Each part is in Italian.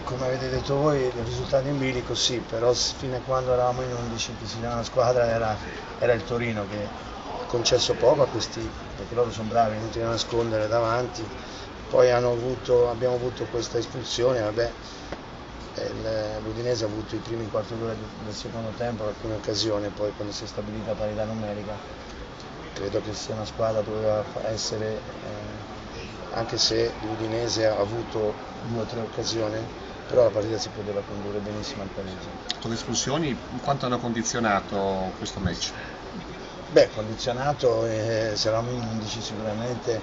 Come avete detto voi, il risultato in bilico sì, però fino a quando eravamo in 11 che si chiama la squadra era il Torino che ha concesso poco a questi, perché loro sono bravi, inutile nascondere davanti. Poi abbiamo avuto questa espulsione, vabbè, l'Udinese ha avuto i primi quarto d'ora del secondo tempo, alcune occasioni, poi quando si è stabilita la parità numerica, credo che sia una squadra che doveva essere, anche se l'Udinese ha avuto 2 o 3 occasioni, però la partita si poteva condurre benissimo al pareggio. Con le espulsioni, quanto hanno condizionato questo match? Beh, condizionato, se eravamo in 11 sicuramente,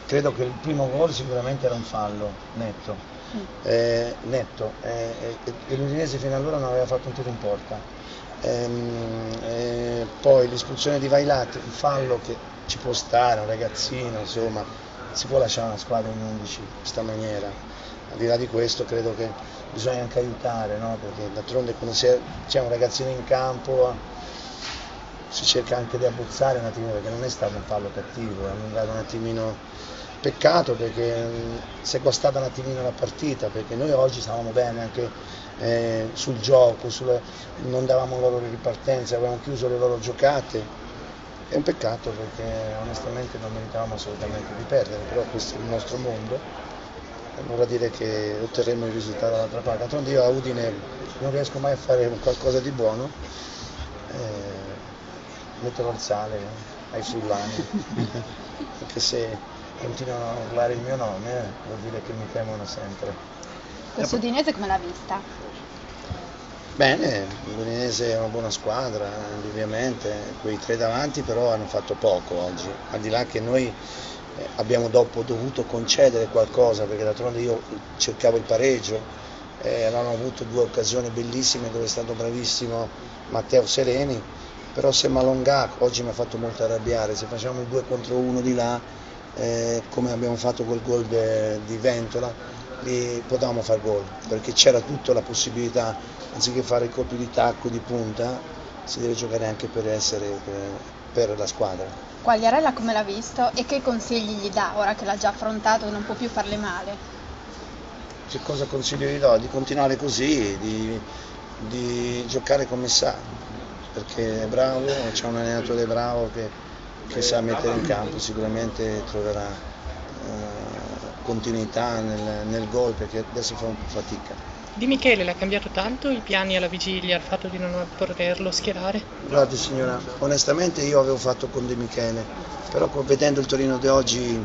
credo che il primo gol sicuramente era un fallo netto, e l'Udinese fino allora non aveva fatto un tiro in porta. Poi l'espulsione di Vailate, un fallo che ci può stare, un ragazzino, insomma, si può lasciare una squadra in 11 in questa maniera. Al di là di questo credo che bisogna anche aiutare, no? Perché d'altronde quando c'è un ragazzino in campo si cerca anche di abbozzare un attimino, perché non è stato un fallo cattivo, è andato un attimino, peccato perché si è guastata un attimino la partita, perché noi oggi stavamo bene anche sul gioco, non davamo loro le ripartenze, avevamo chiuso le loro giocate. È un peccato perché onestamente non meritavamo assolutamente di perdere, però questo è il nostro mondo, non vorrà dire che otterremo il risultato dall'altra parte. D'altronde io a Udine non riesco mai a fare qualcosa di buono, metterò il sale ai frullani, anche se continuano a urlare il mio nome, vuol dire che mi temono sempre. Questo Udinese come l'ha vista? Bene, l'Udinese è una buona squadra, indubbiamente, quei 3 davanti però hanno fatto poco oggi, al di là che noi abbiamo dopo dovuto concedere qualcosa, perché d'altronde io cercavo il pareggio, hanno avuto 2 occasioni bellissime dove è stato bravissimo Matteo Sereni, però se Malongà oggi mi ha fatto molto arrabbiare, se facciamo il 2 contro 1 di là, come abbiamo fatto quel gol di Ventola, lì potevamo fare gol, perché c'era tutta la possibilità, anziché fare i colpi di tacco di punta, si deve giocare anche per la squadra. Quagliarella come l'ha visto e che consigli gli dà ora che l'ha già affrontato e non può più farle male? Che cosa consiglio gli do? Di continuare così, di giocare come sa, perché è bravo, c'è un allenatore bravo che sa mettere in campo, sicuramente troverà continuità nel gol, perché adesso fa un po' fatica. Di Michele l'ha cambiato tanto i piani alla vigilia, il fatto di non poterlo schierare? Guardi signora, onestamente io avevo fatto con De Michele, però vedendo il Torino di oggi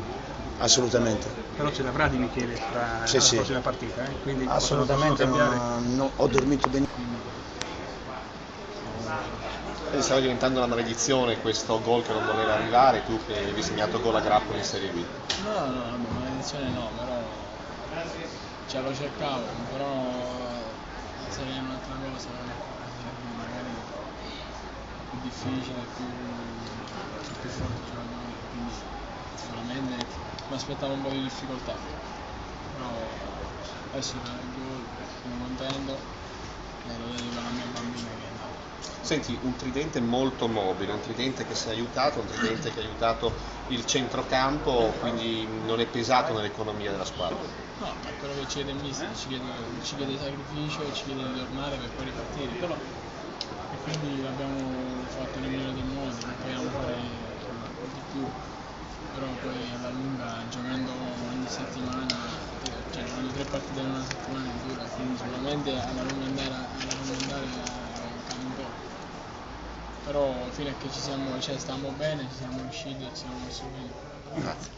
assolutamente. Però ce l'avrà Di Michele tra Sì, la sì. prossima partita, quindi Assolutamente ho dormito benissimo. Stava diventando una maledizione questo gol che non voleva arrivare, tu che avevi segnato gol a grappolo in Serie B. No, maledizione no, però ce lo cercavo, però la Serie è un'altra cosa, magari più difficile, più forti giocatori, quindi sicuramente mi aspettavo un po' di difficoltà, però adesso per il gol sono contento e lo dedico alla mia bambina che è nata. Senti, un tridente molto mobile, un tridente che si è aiutato, un tridente che ha aiutato il centrocampo, quindi non è pesato nell'economia della squadra. No, è quello che ci chiede il mister, ci chiede sacrificio, ci chiede di tornare per poi ripartire, però e quindi l'abbiamo fatto nel migliore dei modi, non potevamo fare di più, però poi alla lunga giocando ogni settimana, cioè ogni 3 partite in una settimana è dura, quindi sicuramente alla lunga andare cade un po'. Però fino a che stavamo bene, ci siamo riusciti e ci siamo messi bene.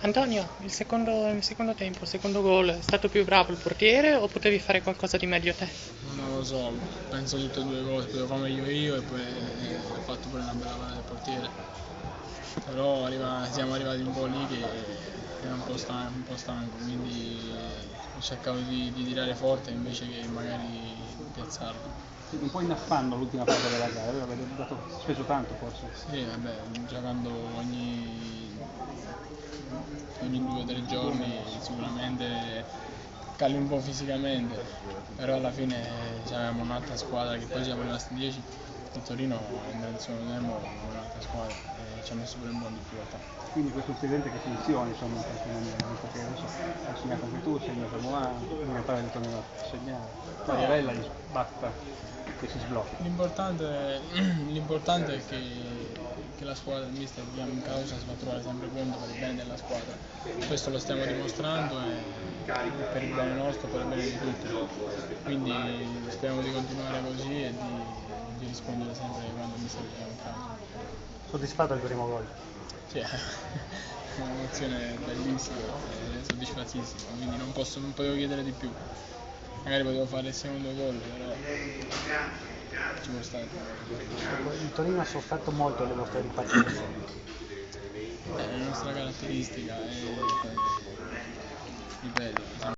Antonio, il secondo tempo, il secondo gol, è stato più bravo il portiere o potevi fare qualcosa di meglio te? Non lo so, penso tutte e 2 cose, potevo fare meglio io e poi ho fatto pure una bella parata del portiere. Però siamo arrivati un po' lì che era un po' stanco, quindi ho cercato di tirare forte invece che magari piazzarlo. un po' in affanno l'ultima parte della gara, avete speso tanto forse. Sì, vabbè, giocando ogni 2 o 3 giorni sicuramente cali un po' fisicamente, però alla fine abbiamo un'altra squadra che poi siamo rimasti 10, il Torino è nel suo tempo un'altra squadra, ci ha messo pure un po' in difficoltà. Quindi questo è un tridente che funziona, insomma, in qualche maniera, visto che adesso hai segnato anche tu, segna Samoa, diventare che tornerà a segnare. Quagliarella gli basta che si sblocchi. L'importante è che la squadra del mister Diamo in causa si va a trovare sempre pronta per il bene della squadra. Questo lo stiamo dimostrando per il bene nostro, per il bene di tutti. Quindi speriamo di continuare così e di rispondere sempre quando il mister Diamo in causa. Soddisfatto del primo gol? Sì, è un'emozione bellissima, soddisfattissima, quindi non potevo chiedere di più. Magari potevo fare il secondo gol, però ci può stare. Il Torino ha sofferto molto le vostre ripartenze. È la nostra caratteristica, ripeto,